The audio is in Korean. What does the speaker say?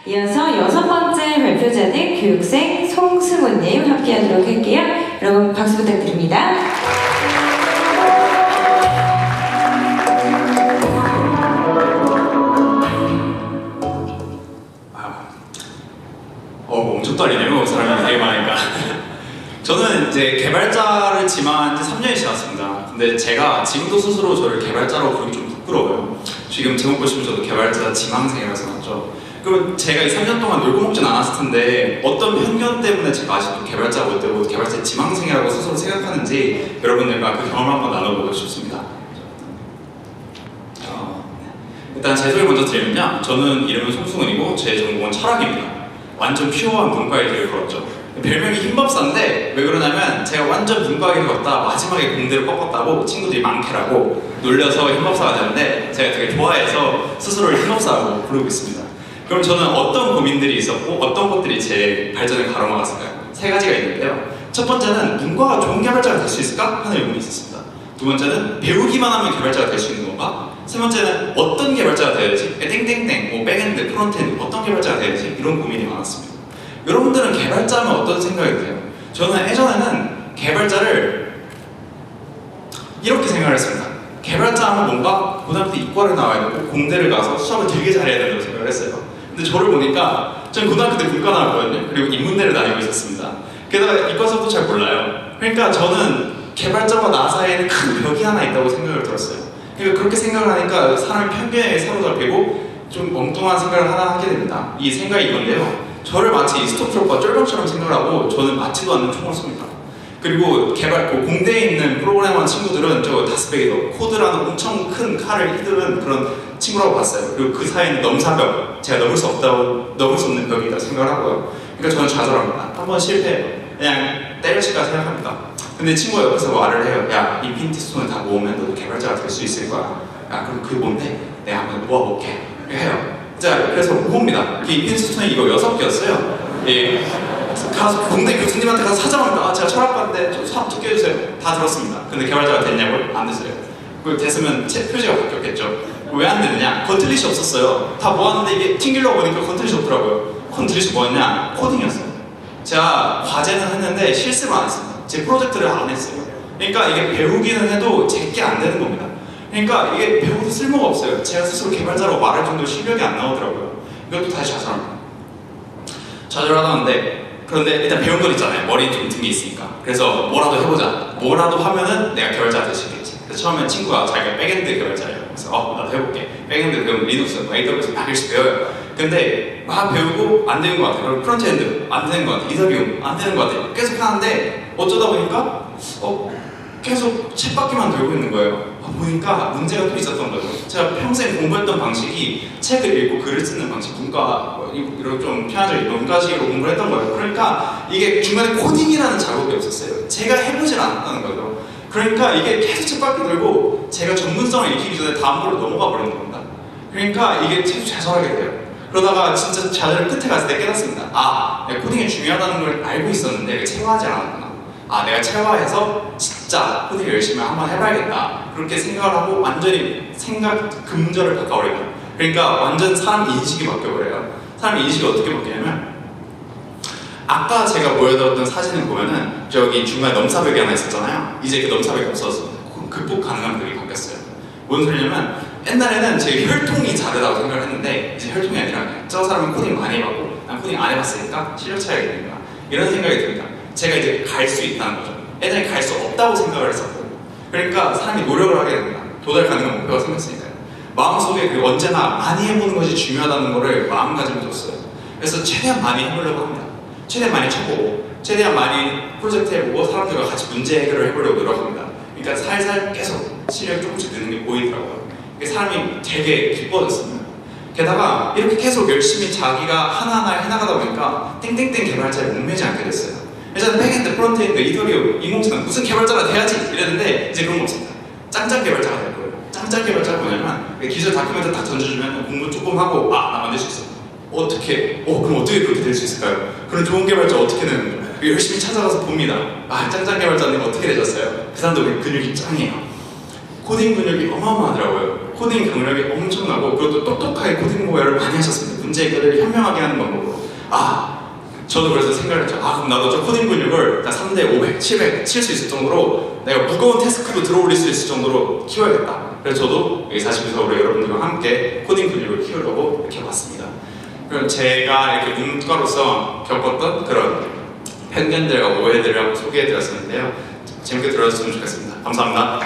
이어서 여섯 번째 발표자는 교육생 송승훈님 함께하도록 할게요. 여러분 박수 부탁드립니다. 엄청 떨리네요. 사람이 되게 많으니까. 저는 이제 개발자를 지망한 지 3년이 지났습니다. 근데 제가 지금도 스스로 저를 개발자라고 부르기 좀 부끄러워요. 지금 제목 보시면 저도 개발자 지망생이라서 맞죠? 그럼 제가 이 3년 동안 놀고 먹진 않았을 텐데 어떤 편견 때문에 제가 아직도 개발자가 되고 개발자 지망생이라고 스스로 생각하는지 여러분들과 그 경험을 한번 나눠보고 싶습니다. 일단 제 소개 먼저 드리면요. 저는 이름은 송승훈이고 제 전공은 철학입니다. 완전 퓨어한 문과의 길을 걸었죠. 별명이 흰법사인데 왜 그러냐면 제가 완전 문과의 길을 걷다 마지막에 공대를 꺾었다고 친구들이 많게라고 놀려서 흰법사가 되는데 제가 되게 좋아해서 스스로를 흰법사라고 부르고 있습니다. 그럼 저는 어떤 고민들이 있었고 어떤 것들이 제 발전을 가로막았을까요? 세 가지가 있는데요. 첫 번째는 문과가 좋은 개발자가 될 수 있을까? 하는 의문이 있었습니다. 두 번째는 배우기만 하면 개발자가 될 수 있는 건가? 세 번째는 어떤 개발자가 되어야지? 땡땡땡, 뭐 백엔드, 프론트엔드 어떤 개발자가 되어야지? 이런 고민이 많았습니다. 여러분들은 개발자면 어떤 생각이 드세요? 저는 예전에는 개발자를 이렇게 생각을 했습니다. 개발자 하면 뭔가 고등학교 때 이과를 나와야 되고 공대를 가서 수학을 되게 잘해야 된다고 생각을 했어요. 근데 저를 보니까 저는 고등학교 때 문과 나왔거든요. 그리고 인문대를 다니고 있었습니다. 게다가 이과 수업도 잘 몰라요. 그러니까 저는 개발자와 나 사이에는 큰 벽이 하나 있다고 생각을 들었어요. 그러니까 그렇게 생각을 하니까 사람이 편견에 사로잡히고 좀 엉뚱한 생각을 하나 하게 됩니다. 이 생각이 이건데요. 저를 마치 스톱트럭과 쫄병처럼 생각을 하고 저는 맞지도 않는 총을 쏩니다. 그리고 공대에 있는 프로그래머 친구들은 저 다스베이더 코드라는 엄청 큰 칼을 휘두른 그런 친구라고 봤어요. 그리고 그 사이는 넘사벽, 제가 넘을 수 없는 벽이다 생각을 하고요. 그러니까 저는 좌절합니다. 한번 실패해요. 그냥 때려칠까 생각합니다. 근데 친구가 옆에서 말을 해요. 야, 인피니티 스톤을 다 모으면 너도 개발자가 될 수 있을 거야. 야, 그럼 그게 뭔데? 내가 한번 모아볼게. 해요. 자, 그래서 모읍니다. 이 인피니티 스톤이 이거 6개였어요. 예. 가서 공대 교수님한테 가서 사정합니다. 아, 제가 철학과인데 저 수학 두개 해주세요. 다 들었습니다. 근데 개발자가 됐냐고요? 안 됐어요. 그걸 됐으면 표지가 바뀌었겠죠. 왜 안 되느냐? 건틀릿이 없었어요. 다 모았는데 이게 튕기려고 보니까 건틀릿이 없더라고요. 건틀릿이 뭐였냐? 코딩이었어요. 제가 과제는 했는데 실습을 안 했습니다. 제 프로젝트를 안 했어요. 그러니까 이게 배우기는 해도 제게 안 되는 겁니다. 그러니까 이게 배워도 쓸모가 없어요. 제가 스스로 개발자라고 말할 정도 실력이 안 나오더라고요. 이것도 다시 좌절합니다. 좌절하다는데 그런데 일단 배운 건 있잖아요. 머리에 좀 든 게 있으니까. 그래서 뭐라도 해보자. 뭐라도 하면은 내가 개발자가 될 수 있겠지. 그래서 처음엔 친구가 자기가 백엔드 개발자예요. 그래서 나도 해볼게. 백엔드 배우면 리눅스, AWS 막 일씩 배워요. 근데 막 배우고 안 되는 것 같아요. 그리고 프론트엔드 안 되는 것 같아요. 이더리움 안 되는 것 같아요. 계속 하는데 어쩌다 보니까 계속 쳇바퀴만 돌고 있는 거예요. 보니까 문제가 또 있었던 거죠. 제가 평생 공부했던 방식이 책을 읽고 글을 쓰는 방식, 이런 좀 편하게 문과식으로 공부를 했던 거예요. 그러니까 이게 중간에 코딩이라는 작업이 없었어요. 제가 해보질 않았다는 거죠. 그러니까 이게 계속 쳇바퀴 돌고 제가 전문성을 익히기 전에 다음 걸로 넘어가 버리는 겁니다. 그러니까 이게 계속 좌절하게 돼요. 그러다가 진짜 좌절 끝에 갔을 때 깨닫습니다. 아, 내가 코딩이 중요하다는 걸 알고 있었는데 체화하지 않았구나. 아, 내가 체화해서 진짜 코딩을 열심히 한번 해봐야겠다. 그렇게 생각을 하고 완전히 금전을 바꿔버립니다. 그러니까 완전 사람 인식이 바뀌어버려요. 사람 인식이 어떻게 바뀌냐면 아까 제가 보여드렸던 사진을 보면은 저기 중간에 넘사벽이 하나 있었잖아요. 이제 그 넘사벽이 없어서 극복 가능한 벽이 바뀌었어요. 뭔 소리냐면 옛날에는 제 혈통이 다르다고 생각을 했는데 이제 혈통이 아니라 저 사람은 코딩 많이 해봤고 난 코딩 안 해봤으니까 실력 차이가 있는가 이런 생각이 듭니다. 제가 이제 갈 수 있다는 거죠. 예전에 갈 수 없다고 생각을 했었거든요. 그러니까 사람이 노력을 하게 됩니다. 도달 가능한 목표가 생겼으니까요. 마음속에 언제나 많이 해보는 것이 중요하다는 것을 마음가짐을 줬어요. 그래서 최대한 많이 해보려고 합니다. 최대한 많이 쳐보고 최대한 많이 프로젝트 해보고 사람들과 같이 문제 해결을 해보려고 노력합니다. 그러니까 살살 계속 실력이 조금씩 느는 게 보이더라고요. 사람이 되게 기뻐졌습니다. 게다가 이렇게 계속 열심히 자기가 하나하나 해나가다 보니까 땡땡땡 개발자에 목매지 않게 됐어요. 예전에 백엔드, 프론트엔드, 이더리움, 인공지능 무슨 개발자가 돼야지 이랬는데 이제 그런 거 없습니다. 짱짱 개발자가 될 거예요. 짱짱 개발자가 뭐냐면 기술 다큐멘트 다 던져주면 공부 조금 하고 나 만들 수 있어. 어떻게? 그럼 어떻게 그렇게 될 수 있을까요? 그런 좋은 개발자 어떻게 되는 거예요? 열심히 찾아가서 봅니다. 짱짱 개발자님 어떻게 되셨어요? 그 사람도 근육이 짱이에요. 코딩 근육이 어마어마하더라고요. 코딩 경력이 엄청나고 그것도 똑똑하게 코딩 모여를 많이 하셨습니다. 문제 해결을 현명하게 하는 방법으로. 저도 그래서 생각을 했죠. 그럼 나도 저 코딩 근육을 3대 500, 700 칠 수 있을 정도로 내가 무거운 태스크도 들어올릴 수 있을 정도로 키워야겠다. 그래서 저도 여기 49석으로 여러분들과 함께 코딩 근육을 키우려고 이렇게 왔습니다. 그럼 제가 이렇게 문과로서 겪었던 그런 편견들과 오해들을 한번 소개해드렸었는데요. 재밌게 들어줬으면 좋겠습니다. 감사합니다.